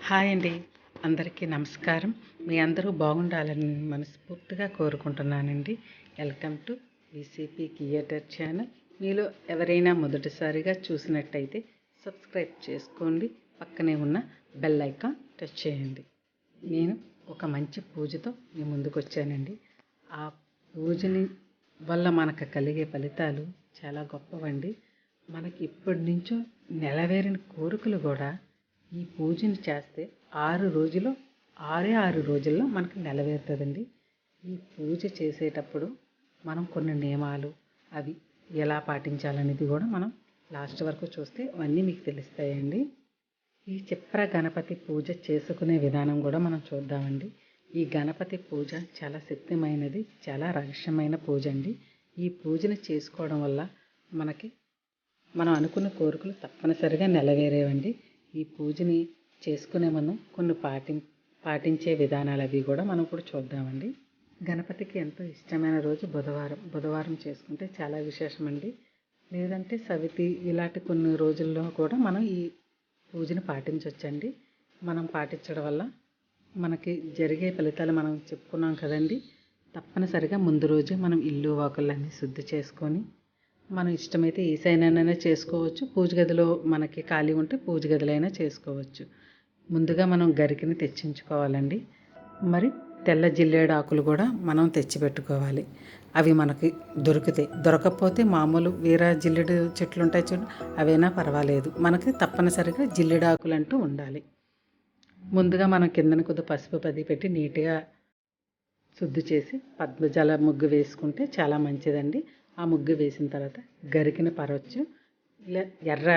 Hi అండి, అందరికీ నమస్కారం. మీ అందరూ బాగుండాలని మనస్ఫూర్తిగా కోరుకుంటున్నానండి. Welcome to VCP creator channel. మీలో ఎవరైనా మొదటిసారిగా చూసినట్టయితే సబ్స్క్రైబ్ చేసుకోండి, పక్కనే ఉన్న బెల్ ఐకాన్ టచ్ చేయండి. నేను ఒక మంచి పూజతో మీ ముందుకు వచ్చానండి. ఆ పూజని వల్ల మనకు కలిగే ఫలితాలు చాలా గొప్పవండి. మనకి ఇప్పటి నుంచో నెరవేరిన కోరికలు కూడా ఈ పూజని చేస్తే 6 రోజుల్లో మనకు నెరవేరుతుందండి. ఈ పూజ చేసేటప్పుడు మనం కొన్ని నియమాలు అవి ఎలా పాటించాలనేది కూడా మనం లాస్ట్ వరకు చూస్తే అవన్నీ మీకు తెలుస్తాయండి. ఈ చిప్ర గణపతి పూజ చేసుకునే విధానం కూడా మనం చూద్దామండి. ఈ గణపతి పూజ చాలా శక్తిమైనది, చాలా రహస్యమైన పూజ అండి. ఈ పూజను చేసుకోవడం వల్ల మనం అనుకున్న కోరికలు తప్పనిసరిగా నెరవేరేవండి. ఈ పూజని చేసుకునే మనం కొన్ని పాటించే విధానాలు అవి కూడా మనం ఇప్పుడు చూద్దామండి. గణపతికి ఎంతో ఇష్టమైన రోజు బుధవారం చేసుకుంటే చాలా విశేషమండి. లేదంటే సవితి ఇలాంటి కొన్ని రోజుల్లో కూడా మనం ఈ పూజను పాటించవచ్చండి. మనం పాటించడం వల్ల మనకి జరిగే ఫలితాలు మనం చెప్పుకున్నాం కదండి. తప్పనిసరిగా ముందు రోజే మనం ఇల్లు వాకిళ్ళన్నీ శుద్ధి చేసుకొని మనం ఇష్టమైతే ఈశాన్యాన్నైనా చేసుకోవచ్చు, పూజ గదిలో మనకి ఖాళీ ఉంటే పూజ గదిలో అయినా చేసుకోవచ్చు. ముందుగా మనం గరికని తెచ్చించుకోవాలండి. మరి తెల్ల జిల్లేడు ఆకులు కూడా మనం తెచ్చిపెట్టుకోవాలి. అవి మనకి దొరకకపోతే మామూలు వేరే జిల్లేడు చెట్లు ఉంటాయి చూడండి, అవైనా పర్వాలేదు. మనకి తప్పనిసరిగా జిల్లేడు ఆకులు అంటూ ఉండాలి. ముందుగా మనం కిందన కొద్ది పసుపు పెట్టి నీట్గా శుద్ధి చేసి పద్మజాల ముగ్గు వేసుకుంటే చాలా మంచిదండి. ఆ ముగ్గు వేసిన తర్వాత గరికిన పరవచ్చు, ఇలా ఎర్ర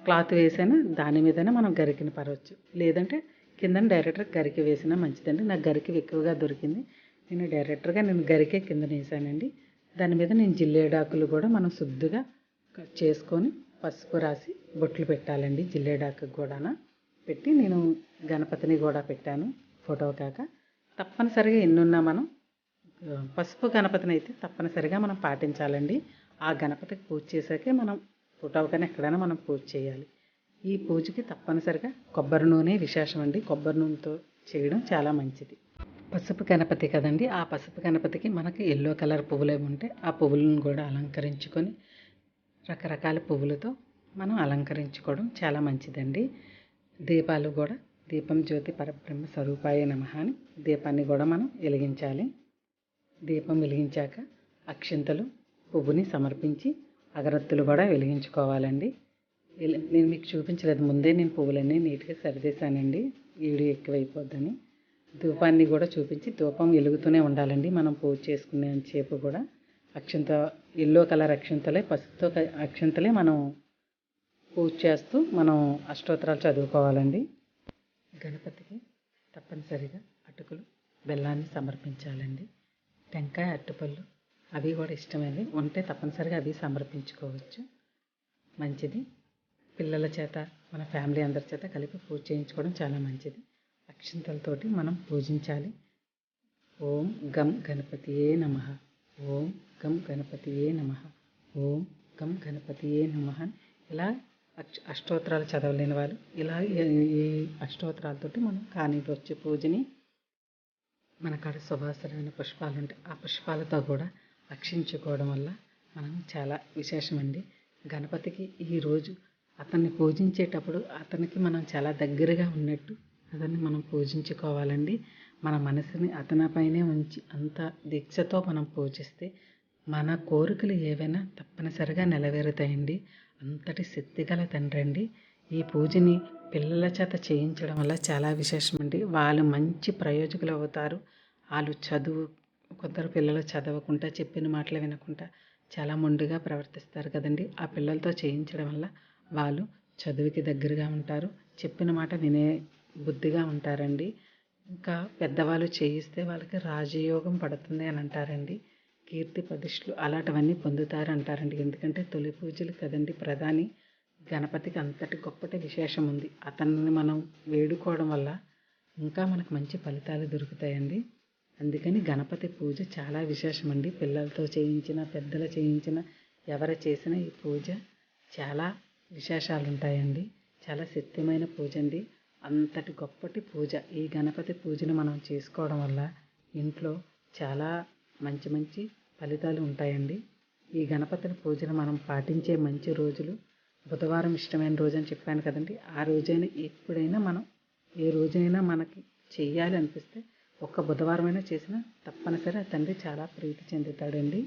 క్లాత్ వేసినా దాని మీదనే మనం గరికిన పరవచ్చు, లేదంటే కింద డైరెక్ట్గా గరికి వేసినా మంచిదండి. నాకు గరికి ఎక్కువగా దొరికింది, నేను గరికే కింద వేసానండి. దాని మీద నేను జిల్లేడాకులు కూడా మనం శుద్ధిగా చేసుకొని పసుపు రాసి బొట్లు పెట్టాలండి. జిల్లేడాకు కూడా పెట్టి నేను గణపతిని కూడా పెట్టాను ఫోటో కాక. తప్పనిసరిగా ఎన్నున్నా మనం పసుపు గణపతిని అయితే తప్పనిసరిగా మనం పాటించాలండి. ఆ గణపతికి పూజ చేశాకే మనం ఫోటో కానీ ఎక్కడైనా మనం పూజ చేయాలి. ఈ పూజకి తప్పనిసరిగా కొబ్బరి నూనె విశేషం అండి. కొబ్బరి నూనెతో చేయడం చాలా మంచిది. పసుపు గణపతి కదండి, ఆ పసుపు గణపతికి మనకి ఎల్లో కలర్ పువ్వులు ఏమి ఉంటే ఆ పువ్వులను కూడా అలంకరించుకొని రకరకాల పువ్వులతో మనం అలంకరించుకోవడం చాలా మంచిదండి. దీపాలు కూడా దీపం జ్యోతి పరబ్రహ్మ స్వరూపాయ నమః అని దీపాన్ని కూడా మనం వెలిగించాలి. దీపం వెలిగించాక అక్షింతలు పువ్వుని సమర్పించి అగరత్తులు కూడా వెలిగించుకోవాలండి. నేను మీకు చూపించలేదు, ముందే నేను పువ్వులన్నీ నీట్గా సరిచేసానండి, వీడియో ఎక్కువైపోద్దని. ధూపాన్ని కూడా చూపించి ధూపం వెలుగుతూనే ఉండాలండి మనం పూజ చేసుకునే సేపు కూడా. ఎల్లో కలర్ అక్షింతలే, పసుపుతో అక్షింతలే మనం పూజ చేస్తూ మనం అష్టోత్తరాలు చదువుకోవాలండి. గణపతికి తప్పనిసరిగా అటుకులు బెల్లాన్ని సమర్పించాలండి. టెంకాయ అట్టుపళ్ళు అవి కూడా ఇష్టమైనవి ఉంటే తప్పనిసరిగా అవి సమర్పించుకోవచ్చు, మంచిది. పిల్లల చేత మన ఫ్యామిలీ అందరి చేత కలిపి పూజ చేయించుకోవడం చాలా మంచిది. అక్షింతలతోటి మనం పూజించాలి. ఓం గం గణపతియే నమః, ఓం గం గణపతియే నమః, ఓం గం గణపతియే నమః. ఇలా అష్టోత్తరాలు చదవలేని వాళ్ళు ఇలా ఈ అష్టోత్తరాలతోటి మనం కానివ్వచ్చు పూజని. మన కాడ సువాసనమైన పుష్పాలు ఉంటాయి, ఆ పుష్పాలతో కూడా రక్షించుకోవడం వల్ల మనం చాలా విశేషమండి. గణపతికి ఈరోజు అతన్ని పూజించేటప్పుడు అతనికి మనం చాలా దగ్గరగా ఉన్నట్టు అతన్ని మనం పూజించుకోవాలండి. మన మనసుని అతనిపైనే ఉంచి అంత దీక్షతో మనం పూజిస్తే మన కోరికలు ఏవైనా తప్పనిసరిగా నెరవేరుతాయండి. అంతటి శక్తిగల తండ్రి అండి. ఈ పూజని పిల్లల చేత చేయించడం వల్ల చాలా విశేషమండి. వాళ్ళు మంచి ప్రయోజకులు అవుతారు. వాళ్ళు కొందరు పిల్లలు చదవకుండా చెప్పిన మాటలు వినకుండా చాలా మొండిగా ప్రవర్తిస్తారు కదండి. ఆ పిల్లలతో చేయించడం వల్ల వాళ్ళు చదువుకి దగ్గరగా ఉంటారు, చెప్పిన మాట వినే బుద్ధిగా ఉంటారండి. ఇంకా పెద్దవాళ్ళు చేయిస్తే వాళ్ళకి రాజయోగం పడుతుంది అని అంటారండి. కీర్తి ప్రతిష్టలు అలాంటివన్నీ పొందుతారు అంటారండి. ఎందుకంటే తొలి పూజలు కదండి ప్రధాని. గణపతికి అంతటి గొప్పటి విశేషం ఉంది. అతన్ని మనం వేడుకోవడం వల్ల ఇంకా మనకు మంచి ఫలితాలు దొరుకుతాయండి. అందుకని గణపతి పూజ చాలా విశేషమండి. పిల్లలతో చేయించిన, పెద్దలు చేయించిన, ఎవరు చేసిన ఈ పూజ చాలా విశేషాలు ఉంటాయండి. చాలా శక్తిమైన పూజ అండి. అంతటి గొప్పటి పూజ. ఈ గణపతి పూజను మనం చేసుకోవడం వల్ల ఇంట్లో చాలా మంచి మంచి ఫలితాలు ఉంటాయండి. ఈ గణపతిని పూజను మనం పాటించే మంచి రోజులు బుధవారం ఇష్టమైన రోజు అని చెప్పాను కదండి. ఆ రోజైనా ఎప్పుడైనా మనం ఏ రోజైనా మనకి చెయ్యాలి అనిపిస్తే ఒక్క బుధవారమైనా చేసినా తప్పనిసరి ఆ తండ్రి చాలా ప్రీతి చెందుతాడండి.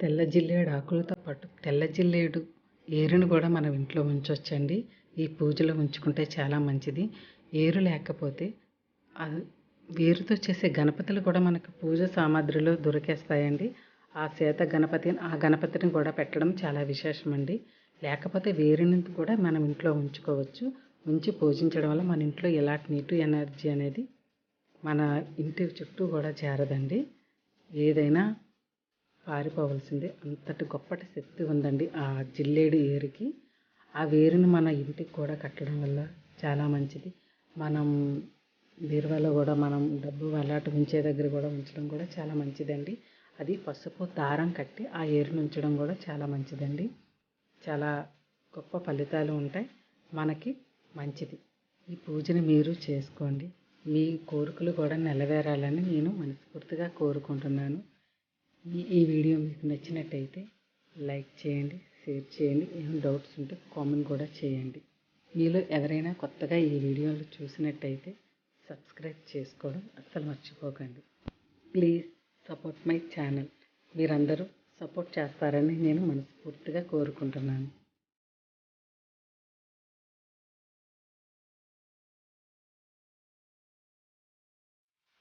తెల్ల జిల్లేడు ఆకులతో పాటు తెల్ల జిల్లేడు ఏరును కూడా మనం ఇంట్లో ఉంచవచ్చండి. ఈ పూజలో ఉంచుకుంటే చాలా మంచిది. ఏరు లేకపోతే వేరుతో చేసే గణపతులు కూడా మనకు పూజ సామాగ్రిలో దొరికేస్తాయండి. ఆ గణపతిని కూడా పెట్టడం చాలా విశేషమండి. లేకపోతే వేరుని కూడా మనం ఇంట్లో ఉంచుకోవచ్చు. ఉంచి పూజించడం వల్ల మన ఇంట్లో ఎలాంటి నెగిటివ్ ఎనర్జీ అనేది మన ఇంటి చుట్టూ కూడా చేరదండి. ఏదైనా పారిపోవలసిందే. అంతటి గొప్పటి శక్తి ఉందండి ఆ జిల్లేడు ఏరుకి. ఆ వేరుని మన ఇంటికి కూడా కట్టడం వల్ల చాలా మంచిది. మనం బీరువాలో కూడా మనం డబ్బు అలాంటి ఉంచే దగ్గర కూడా ఉంచడం కూడా చాలా మంచిదండి. అది పసుపు దారం కట్టి ఆ ఏరుని ఉంచడం కూడా చాలా మంచిదండి. చాలా గొప్ప ఫలితాలు ఉంటాయి. మనకి మంచిది. ఈ పూజని మీరు చేసుకోండి. మీ కోరికలు కూడా నెరవేరాలని నేను మనస్ఫూర్తిగా కోరుకుంటున్నాను. ఈ వీడియో మీకు నచ్చినట్టయితే లైక్ చేయండి, షేర్ చేయండి. ఏమైనా డౌట్స్ ఉంటే కామెంట్ కూడా చేయండి. మీలో ఎవరైనా కొత్తగా ఈ వీడియోలు చూసినట్టయితే సబ్స్క్రైబ్ చేసుకోవడం అస్సలు మర్చిపోకండి. Please support my channel. మీరందరూ సపోర్ట్ చేస్తారని నేను మనస్ఫూర్తిగా కోరుకుంటున్నాను.